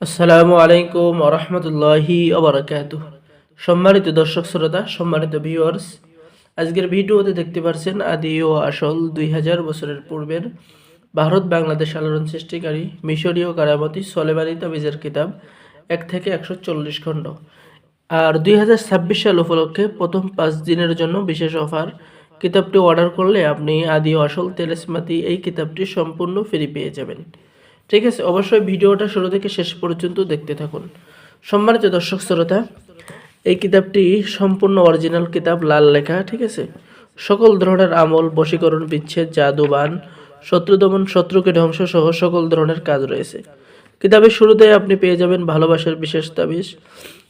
আসসালামু আলাইকুম ওরহমতুল্লাহি ওবরাকাতুহ। সম্মানিত দর্শক শ্রোতা, সম্মানিত ভিউয়ার্স, আজকের ভিডিওতে দেখতে পাচ্ছেন আদি ও আসল 2000 বছরের পূর্বের ভারত বাংলাদেশ আলোড়ন সৃষ্টিকারী মিশরীয় কারামতি সোলেমানি তাবিজের কিতাব 1 থেকে 140 খণ্ড। আর 2026 সাল উপলক্ষে প্রথম 5 দিনের জন্য বিশেষ অফার। কিতাবটি অর্ডার করলে আপনি আদি ও আসল তেলেসমাতি এই কিতাবটি সম্পূর্ণ ফ্রি পেয়ে যাবেন। ঠিক আছে, অবশ্যই ভিডিওটা শুরু থেকে শেষ পর্যন্ত দেখতে থাকুন। সম্মানিত দর্শক শ্রোতা, এই কিতাবটি সম্পূর্ণ অরিজিনাল কিতাব, লাল লেখা। ঠিক আছে, সকল ধরনের আমল, বশীকরণ, বিচ্ছেদ, জাদুবান, শত্রু দমন, শত্রুকে ধ্বংস সহ সকল ধরনের কাজ রয়েছে। কিতাবের শুরুতে আপনি পেয়ে যাবেন ভালোবাসার বিশেষ তাবিজ।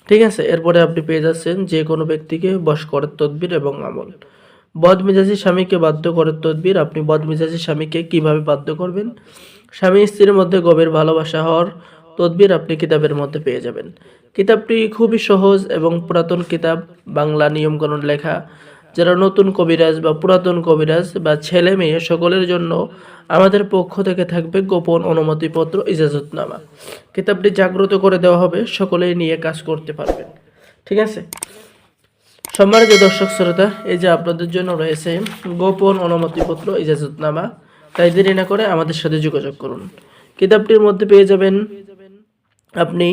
ঠিক আছে, এরপরে আপনি পেয়ে যাচ্ছেন যে কোনো ব্যক্তিকে বশ করার তদবির এবং আমল। বদমেজাজি স্বামীকে বাধ্য করার তদবির। আপনি বদমেজাজি স্বামীকে কিভাবে বাধ্য করবেন, স্বামী স্ত্রীর মধ্যে গভীর ভালোবাসা হওয়ার তদবির আপনি কিতাবের মধ্যে পেয়ে যাবেন। কিতাবটি খুবই সহজ এবং পুরাতন কিতাব, বাংলা নিয়মকানুন লেখা। যারা নতুন কবিরাজ বা পুরাতন কবিরাজ বা ছেলে মেয়ে সকলের জন্য আমাদের পক্ষ থেকে থাকবে গোপন অনুমতিপত্র, ইজাজতনামা। কিতাবটি জাগ্রত করে দেওয়া হবে, সকলেই নিয়ে কাজ করতে পারবেন। ঠিক আছে, সম্মানিত দর্শক শ্রোতা, এই যে আপনাদের জন্য রয়েছে গোপন অনুমতিপত্র, ইজাজতনামা। তাই দেরি না করে আমাদের সাথে যোগাযোগ করুন। কিতাবটির মধ্যে পেয়ে যাবেন আপনি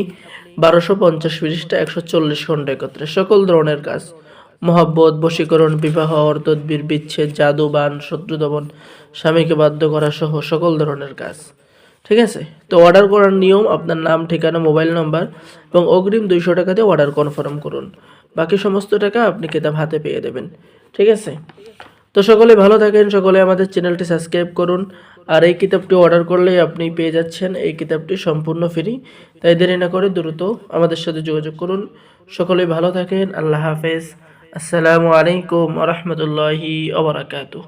1250 পৃষ্ঠা, 140 খণ্ড একত্রে সকল ধরনের কাজ, মহব্বত, বশীকরণ, বিবাহ, তদবির, বিচ্ছেদ, জাদু, বান, শত্রু দমন, স্বামীকে বাধ্য করা সহ সকল ধরনের কাজ। ঠিক আছে, তো অর্ডার করার নিয়ম: আপনার নাম, ঠিকানা, মোবাইল নাম্বার এবং অগ্রিম 200 টাকা দিয়ে অর্ডার কনফার্ম করুন। বাকি সমস্ত টাকা আপনি কিতাব হাতে পেয়ে দেবেন। ঠিক আছে, তো সকলে ভালো থাকেন, সকলে আমাদের চ্যানেলটি সাবস্ক্রাইব করুন। আর এই কিতাবটি অর্ডার করলেই আপনি পেয়ে যাচ্ছেন এই কিতাবটি সম্পূর্ণ ফ্রি। তাই দেরি না করে দ্রুত আমাদের সাথে যোগাযোগ করুন। সকলে ভালো থাকেন, আল্লাহ হাফেজ। আসসালামু আলাইকুম ওয়া রাহমাতুল্লাহি ওয়া বারাকাতুহু।